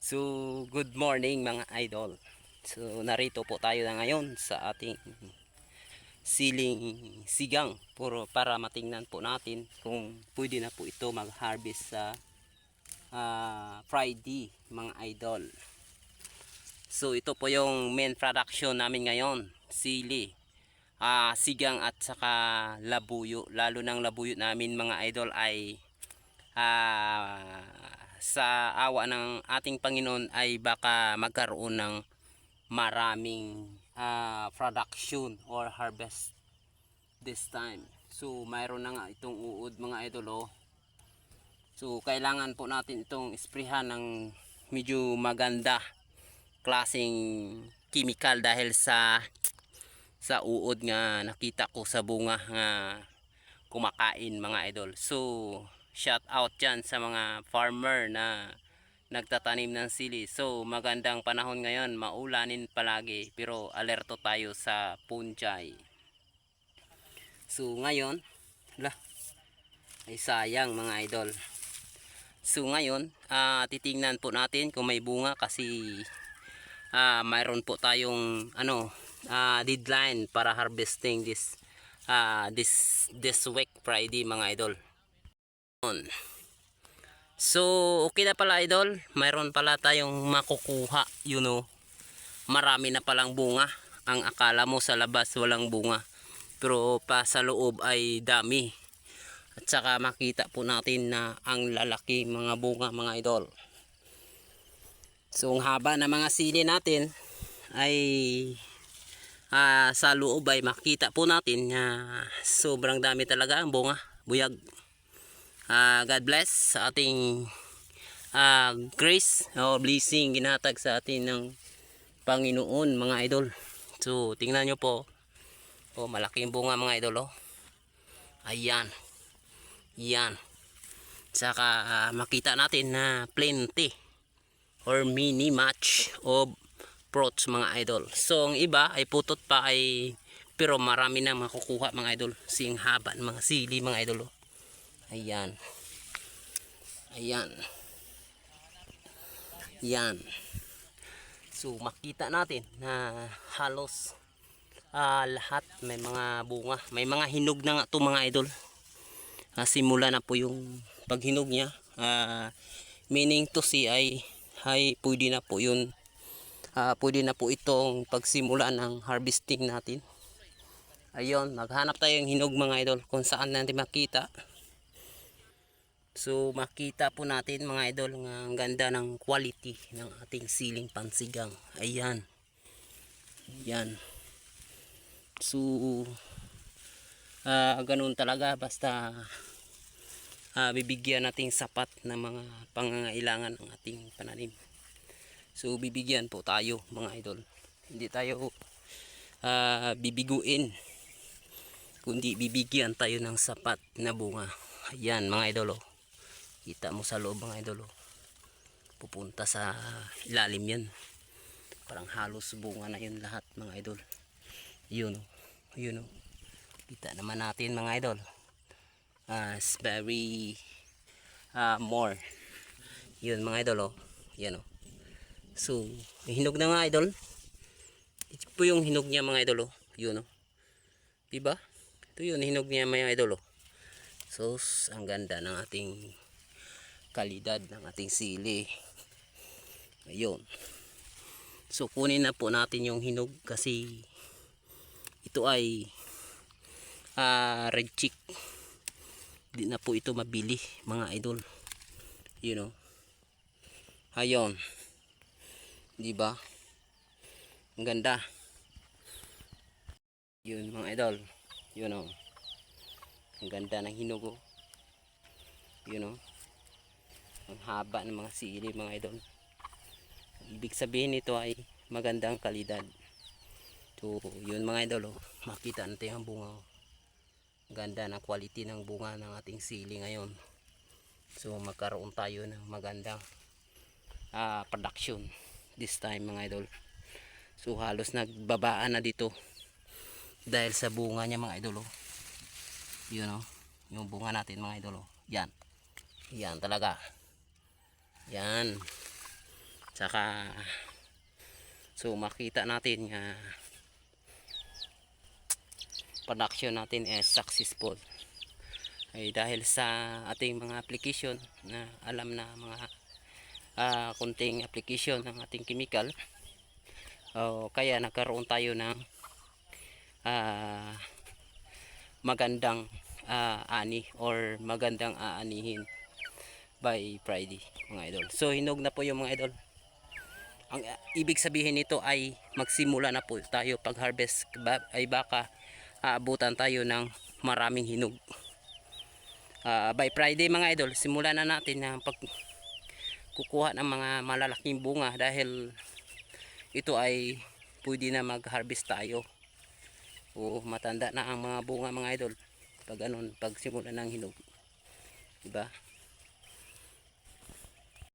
So, good morning mga idol. So, narito po tayo na ngayon sa ating siling sigang para matingnan po natin kung pwede na po ito mag-harvest sa Friday mga idol. So, ito po yung main production namin ngayon, sili, sigang at saka labuyo. Lalo ng labuyo namin mga idol ay sa awa ng ating Panginoon ay baka magkaroon ng maraming production or harvest this time. So mayroon na nga itong uod mga idol, oh. So kailangan po natin itong isprehan ng medyo maganda klaseng chemical dahil sa uod nga nakita ko sa bunga nga kumakain mga idol. So shout out dyan sa mga farmer na nagtatanim ng sili. So magandang panahon ngayon, maulanin palagi pero alerto tayo sa punjay. So ngayon ay sayang mga idol. So ngayon titingnan po natin kung may bunga kasi mayroon po tayong deadline para harvesting this week Friday mga idol. So okay na pala idol, mayroon pala tayong makukuha, marami na palang bunga. Ang akala mo sa labas walang bunga, pero pa sa loob ay dami. At saka makita po natin na ang lalaki mga bunga mga idol. So ang haba na mga sili natin ay sa loob ay makita po natin na sobrang dami talaga ang bunga, buyag. God bless sa ating grace o blessing ginatag sa atin ng Panginoon mga idol. So tingnan nyo po, malaking bunga mga idol, oh. Ayan, yan. Saka makita natin na plenty or mini match of fruits mga idol. So ang iba ay putot pa pero marami na makukuha mga idol. Sing haba ng mga sili mga idol, oh. Ayan. Ayan. Yan. So makita natin na halos lahat may mga bunga. May mga hinog na nga ito mga idol. Simula na po yung paghinog niya. Meaning to see ay pwede na po yun. Pwede na po itong pagsimula ng harvesting natin. Ayun, maghanap tayo ng hinog mga idol kung saan natin makita. So makita po natin mga idol ang ganda ng quality ng ating siling pansigang. Ayan. Ayan. So ganun talaga basta bibigyan natin sapat na mga pangangailangan ng ating pananim. So bibigyan po tayo mga idol. Hindi tayo bibiguin, kundi bibigyan tayo ng sapat na bunga. Ayan mga idol, oh. Kita mo sa loob mga idol, oh. Pupunta sa ilalim yan. Parang halos bunga na yun lahat mga idol. Yun, oh. Yun, oh. Kita naman natin mga idol. It's very more. Yun mga idol, oh. Yan, oh. So hinog na nga idol. Ito po yung hinog niya mga idol, oh. Yun, oh. Diba? Ito yun hinog niya mga idol, oh. So ang ganda ng ating kalidad ng ating sili. Ayun. So kunin na po natin yung hinog kasi ito ay red chick. Hindi na po ito mabili mga idol. Ayun. Diba? Ang ganda. Yun mga idol. Yun, oh. Ang ganda ng hinog, oh. Yun, oh. Ang haba ng mga sili mga idol. Ibig sabihin nito ay magandang kalidad. So yun mga idol, oh. Makita natin ang bunga, oh. Ganda ng quality ng bunga ng ating sili ngayon. So magkaroon tayo ng magandang production this time mga idol. So halos nagbabaan na dito dahil sa bunga niya mga idol, oh. Yun, oh. Yung bunga natin mga idol, oh. Yan. Yan talaga. Yan. Tsaka so makita natin nga production natin is successful ay dahil sa ating mga application na alam na mga kunting application ng ating chemical. Kaya nagkaroon tayo ng magandang ani or magandang aanihin by Friday mga idol. So hinog na po yung mga idol. Ang ibig sabihin nito ay magsimula na po tayo pag harvest ay baka aabutan tayo ng maraming hinog. By Friday mga idol, simulan na natin ang pagkukuha ng mga malalaking bunga dahil ito ay pwede na mag-harvest tayo. O matanda na ang mga bunga mga idol pag simulan ng hinog. Diba?